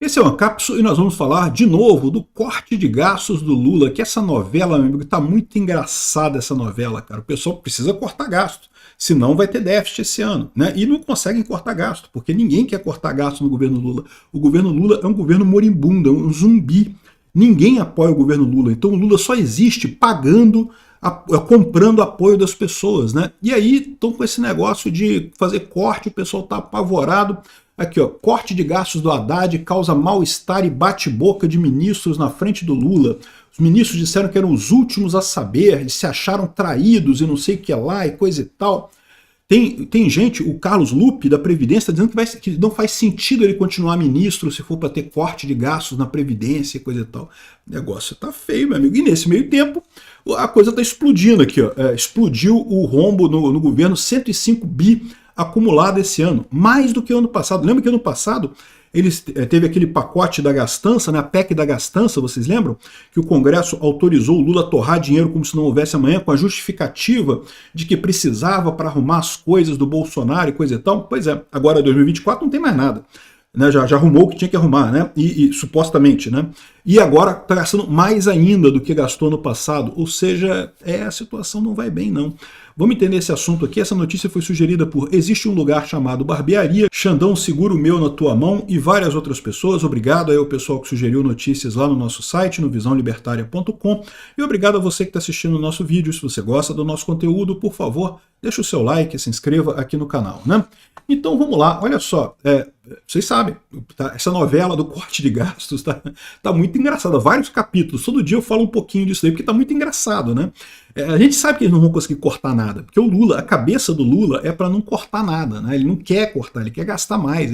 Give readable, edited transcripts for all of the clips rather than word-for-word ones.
Esse é uma cápsula e nós vamos falar de novo do corte de gastos do Lula, que essa novela, meu amigo, tá muito engraçada essa novela, cara. O pessoal precisa cortar gasto, senão vai ter déficit esse ano, né? E não conseguem cortar gasto, porque ninguém quer cortar gasto no governo Lula. O governo Lula é um governo moribundo, é um zumbi. Ninguém apoia o governo Lula, então o Lula só existe pagando, comprando apoio das pessoas, né? E aí estão com esse negócio de fazer corte, o pessoal tá apavorado. Aqui, ó, corte de gastos do Haddad causa mal-estar e bate-boca de ministros na frente do Lula. Os ministros disseram que eram os últimos a saber, eles se acharam traídos e não sei o que lá e coisa e tal. Tem gente, o Carlos Lupe, da Previdência, está dizendo que não faz sentido ele continuar ministro se for para ter corte de gastos na Previdência e coisa e tal. O negócio tá feio, meu amigo. E nesse meio tempo, a coisa está explodindo aqui. Ó. Explodiu o rombo no governo, 105 bi acumulado esse ano, mais do que o ano passado. Lembra que ano passado teve aquele pacote da gastança, né, a PEC da gastança, vocês lembram? Que o Congresso autorizou o Lula a torrar dinheiro como se não houvesse amanhã, com a justificativa de que precisava para arrumar as coisas do Bolsonaro e coisa e tal. Pois é, agora 2024 não tem mais nada. Né, já arrumou o que tinha que arrumar, né? E supostamente, né? E agora está gastando mais ainda do que gastou no passado. Ou seja, a situação não vai bem, não. Vamos entender esse assunto aqui. Essa notícia foi sugerida por Existe um Lugar Chamado Barbearia, Xandão Segura o Meu na Tua Mão e várias outras pessoas. Obrigado aí ao pessoal que sugeriu notícias lá no nosso site, no visãolibertaria.com. E obrigado a você que está assistindo o nosso vídeo. Se você gosta do nosso conteúdo, por favor, deixa o seu like, se inscreva aqui no canal, né? Então vamos lá, olha só, vocês sabem, tá, essa novela do corte de gastos tá muito engraçada, vários capítulos, todo dia eu falo um pouquinho disso aí, porque tá muito engraçado, né? A gente sabe que eles não vão conseguir cortar nada, porque o Lula, a cabeça do Lula é para não cortar nada, né? Ele não quer cortar, ele quer gastar mais,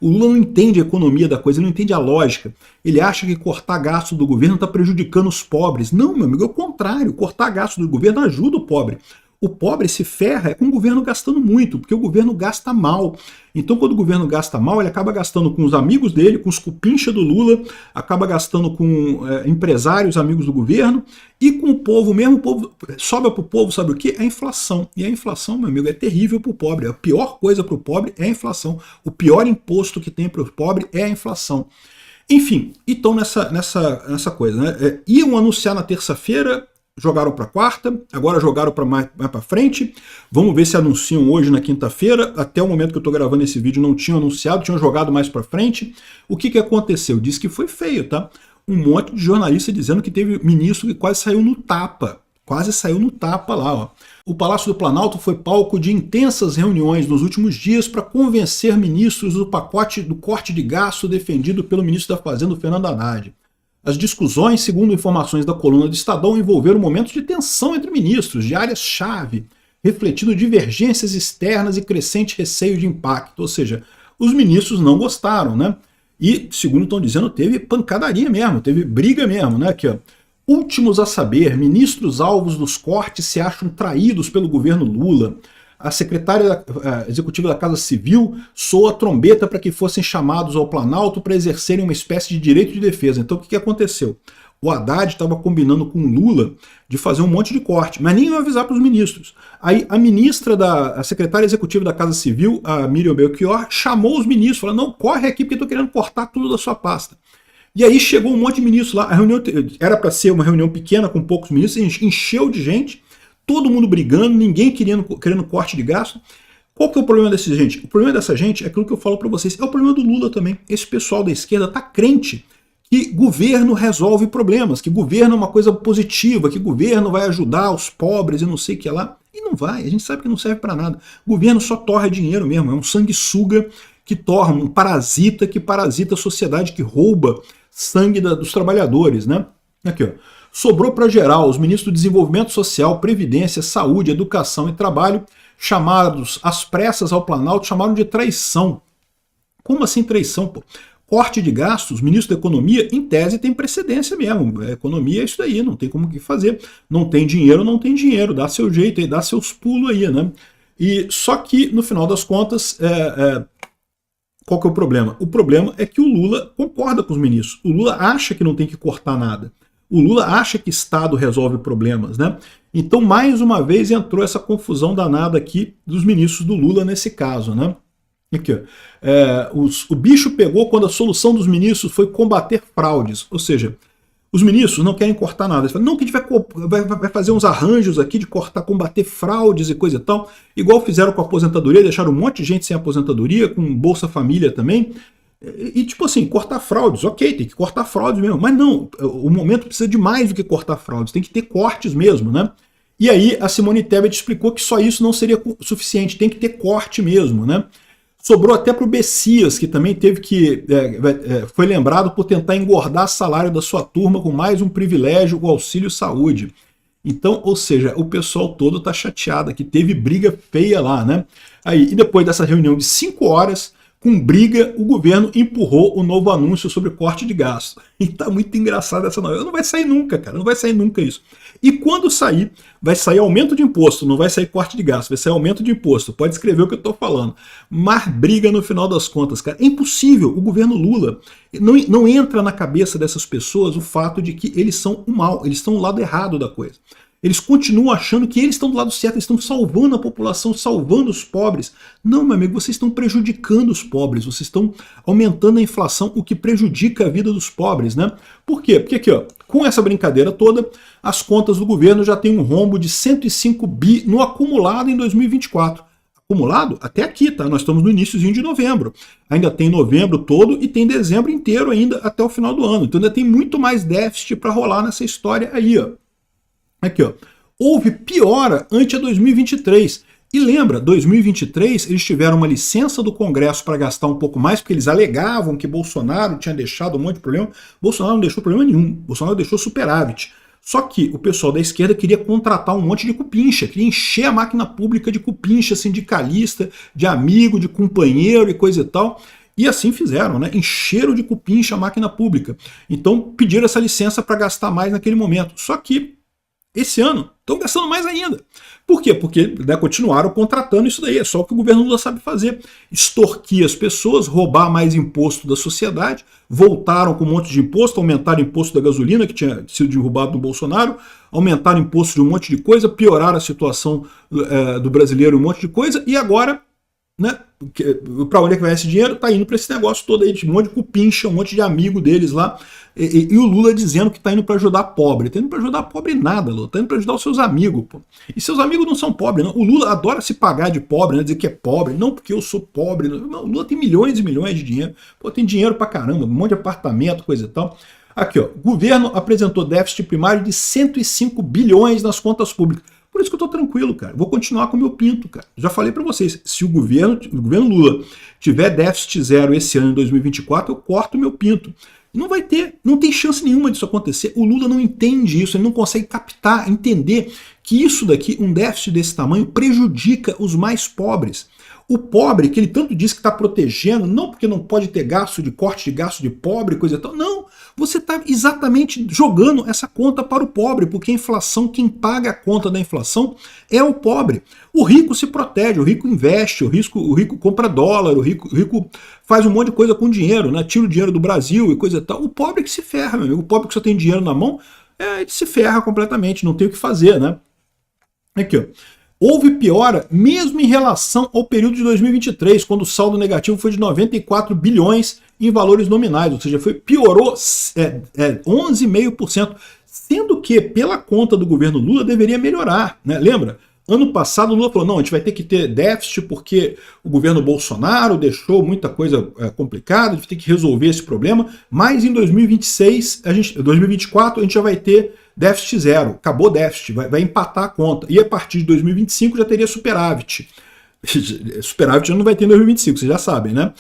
o Lula não entende a economia da coisa, ele não entende a lógica, ele acha que cortar gasto do governo está prejudicando os pobres. Não, meu amigo, é o contrário, cortar gasto do governo ajuda o pobre. O pobre se ferra com o governo gastando muito, porque o governo gasta mal. Então, quando o governo gasta mal, ele acaba gastando com os amigos dele, com os cupincha do Lula, acaba gastando com empresários, amigos do governo, e com o povo mesmo. O povo sobra para o povo, sabe o quê? A inflação. E a inflação, meu amigo, é terrível para o pobre. A pior coisa para o pobre é a inflação. O pior imposto que tem para o pobre é a inflação. Enfim, então nessa coisa, né? Iam anunciar na terça-feira, jogaram para quarta, agora jogaram para mais para frente. Vamos ver se anunciam hoje na quinta-feira. Até o momento que eu estou gravando esse vídeo não tinham anunciado, tinham jogado mais para frente. O que aconteceu? Diz que foi feio, tá? Um monte de jornalista dizendo que teve ministro que quase saiu no tapa. Quase saiu no tapa lá, ó. O Palácio do Planalto foi palco de intensas reuniões nos últimos dias para convencer ministros do pacote do corte de gasto defendido pelo ministro da Fazenda, Fernando Haddad. As discussões, segundo informações da coluna do Estadão, envolveram momentos de tensão entre ministros, de áreas-chave, refletindo divergências externas e crescente receio de impacto. Ou seja, os ministros não gostaram, né? E, segundo estão dizendo, teve pancadaria mesmo, teve briga mesmo, né? Aqui, ó. Últimos a saber, ministros alvos dos cortes se acham traídos pelo governo Lula. A secretária executiva da Casa Civil soa a trombeta para que fossem chamados ao Planalto para exercerem uma espécie de direito de defesa. Então o que aconteceu? O Haddad estava combinando com o Lula de fazer um monte de corte, mas nem ia avisar para os ministros. Aí a secretária executiva da Casa Civil, a Miriam Belchior, chamou os ministros, falou: não, corre aqui porque eu estou querendo cortar tudo da sua pasta. E aí chegou um monte de ministros lá, a reunião era para ser uma reunião pequena com poucos ministros, encheu de gente, todo mundo brigando, ninguém querendo corte de gasto. Qual que é o problema dessa gente? O problema dessa gente é aquilo que eu falo para vocês, é o problema do Lula também. Esse pessoal da esquerda tá crente que governo resolve problemas, que governo é uma coisa positiva, que governo vai ajudar os pobres e não sei o que lá. E não vai, a gente sabe que não serve para nada. O governo só torra dinheiro mesmo, é um sanguessuga que torra, um parasita que parasita a sociedade, que rouba sangue dos trabalhadores, né? Aqui, ó. Sobrou para geral, os ministros do Desenvolvimento Social, Previdência, Saúde, Educação e Trabalho, chamados às pressas ao Planalto, chamaram de traição. Como assim traição, pô? Corte de gastos, ministro da Economia, em tese tem precedência mesmo. A economia é isso daí, não tem como que fazer. Não tem dinheiro, não tem dinheiro. Dá seu jeito aí, dá seus pulos aí, né? E só que, no final das contas, qual que é o problema? O problema é que o Lula concorda com os ministros. O Lula acha que não tem que cortar nada. O Lula acha que Estado resolve problemas, né? Então, mais uma vez, entrou essa confusão danada aqui dos ministros do Lula nesse caso, né? Aqui, ó. O bicho pegou quando a solução dos ministros foi combater fraudes. Ou seja, os ministros não querem cortar nada. Eles falam, não, que a gente vai fazer uns arranjos aqui de cortar, combater fraudes e coisa e tal. Igual fizeram com a aposentadoria, deixaram um monte de gente sem aposentadoria, com Bolsa Família também. E tipo assim, cortar fraudes, ok, tem que cortar fraudes mesmo. Mas não, o momento precisa de mais do que cortar fraudes, tem que ter cortes mesmo, né? E aí a Simone Tebet explicou que só isso não seria suficiente, tem que ter corte mesmo, né? Sobrou até para o Bessias, que também teve que foi lembrado por tentar engordar o salário da sua turma com mais um privilégio, o auxílio saúde. Então, ou seja, o pessoal todo está chateado, que teve briga feia lá, né? Aí, e depois dessa reunião de 5 horas, com briga, o governo empurrou o novo anúncio sobre corte de gasto. E tá muito engraçado essa novela. Não vai sair nunca, cara. Não vai sair nunca isso. E quando sair, vai sair aumento de imposto. Não vai sair corte de gasto, vai sair aumento de imposto. Pode escrever o que eu tô falando. Mas briga no final das contas, cara. É impossível. O governo Lula não entra na cabeça dessas pessoas o fato de que eles são o mal. Eles estão do lado errado da coisa. Eles continuam achando que eles estão do lado certo, eles estão salvando a população, salvando os pobres. Não, meu amigo, vocês estão prejudicando os pobres, vocês estão aumentando a inflação, o que prejudica a vida dos pobres, né? Por quê? Porque aqui, ó, com essa brincadeira toda, as contas do governo já têm um rombo de 105 bi no acumulado em 2024. Acumulado até aqui, tá? Nós estamos no iníciozinho de novembro. Ainda tem novembro todo e tem dezembro inteiro ainda até o final do ano. Então ainda tem muito mais déficit para rolar nessa história aí, ó. Aqui, ó. Houve piora ante a 2023. E lembra, 2023 eles tiveram uma licença do Congresso para gastar um pouco mais, porque eles alegavam que Bolsonaro tinha deixado um monte de problema. Bolsonaro não deixou problema nenhum. Bolsonaro deixou superávit. Só que o pessoal da esquerda queria contratar um monte de cupincha, queria encher a máquina pública de cupincha, sindicalista, de amigo, de companheiro e coisa e tal. E assim fizeram, né? Encheram de cupincha a máquina pública. Então pediram essa licença para gastar mais naquele momento. Só que esse ano estão gastando mais ainda. Por quê? Porque continuaram contratando isso daí. É só o que o governo Lula sabe fazer. Extorquir as pessoas, roubar mais imposto da sociedade, voltaram com um monte de imposto, aumentaram o imposto da gasolina, que tinha sido derrubado do Bolsonaro, aumentaram o imposto de um monte de coisa, pioraram a situação do brasileiro, um monte de coisa, e agora, né, para onde é que vai esse dinheiro? Está indo para esse negócio todo aí, de um monte de cupincha, um monte de amigo deles lá, e o Lula dizendo que está indo para ajudar pobre. Está indo para ajudar pobre nada, Lula. Está indo para ajudar os seus amigos, pô. E seus amigos não são pobres, não. O Lula adora se pagar de pobre, né? Dizer que é pobre. Não porque eu sou pobre. Não. O Lula tem milhões e milhões de dinheiro. Pô, tem dinheiro pra caramba, um monte de apartamento, coisa e tal. Aqui, ó. O governo apresentou déficit primário de 105 bilhões nas contas públicas. Por isso que eu tô tranquilo, cara. Vou continuar com o meu pinto, cara. Já falei para vocês, se o governo Lula tiver déficit zero esse ano, em 2024, eu corto o meu pinto. Não vai ter, não tem chance nenhuma disso acontecer. O Lula não entende isso, ele não consegue captar, entender que isso daqui, um déficit desse tamanho, prejudica os mais pobres. O pobre, que ele tanto diz que está protegendo, não porque não pode ter gasto de corte de gasto de pobre, coisa e tal, não. Você está exatamente jogando essa conta para o pobre, porque a inflação, quem paga a conta da inflação é o pobre. O rico se protege, o rico investe, o rico compra dólar, o rico faz um monte de coisa com dinheiro, né? Tira o dinheiro do Brasil e coisa e tal. O pobre que se ferra, meu amigo. O pobre que só tem dinheiro na mão, ele se ferra completamente, não tem o que fazer, né? Aqui, ó. Houve piora mesmo em relação ao período de 2023, quando o saldo negativo foi de 94 bilhões em valores nominais, ou seja, piorou 11,5%, sendo que, pela conta do governo Lula, deveria melhorar, né? Lembra? Ano passado o Lula falou, não, a gente vai ter que ter déficit porque o governo Bolsonaro deixou muita coisa complicada, a gente tem que resolver esse problema, mas em 2024 a gente já vai ter déficit zero, acabou déficit, vai empatar a conta. E a partir de 2025 já teria superávit. Superávit já não vai ter em 2025, vocês já sabem, né?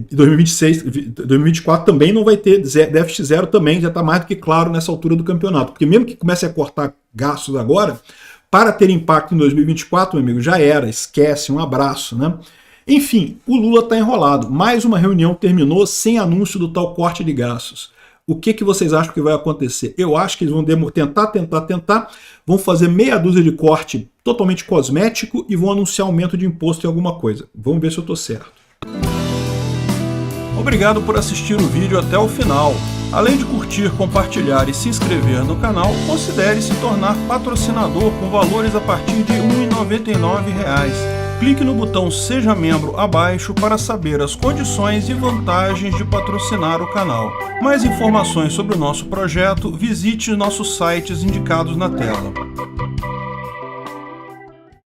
2024 também não vai ter déficit zero também, já está mais do que claro nessa altura do campeonato. Porque mesmo que comece a cortar gastos agora, para ter impacto em 2024, meu amigo, já era, esquece, um abraço, né? Enfim, o Lula está enrolado. Mais uma reunião terminou sem anúncio do tal corte de gastos. O que vocês acham que vai acontecer? Eu acho que eles vão tentar, vão fazer meia dúzia de corte totalmente cosmético e vão anunciar aumento de imposto em alguma coisa. Vamos ver se eu estou certo. Obrigado por assistir o vídeo até o final. Além de curtir, compartilhar e se inscrever no canal, considere se tornar patrocinador com valores a partir de R$ 1,99. Clique no botão Seja Membro abaixo para saber as condições e vantagens de patrocinar o canal. Mais informações sobre o nosso projeto, visite nossos sites indicados na tela.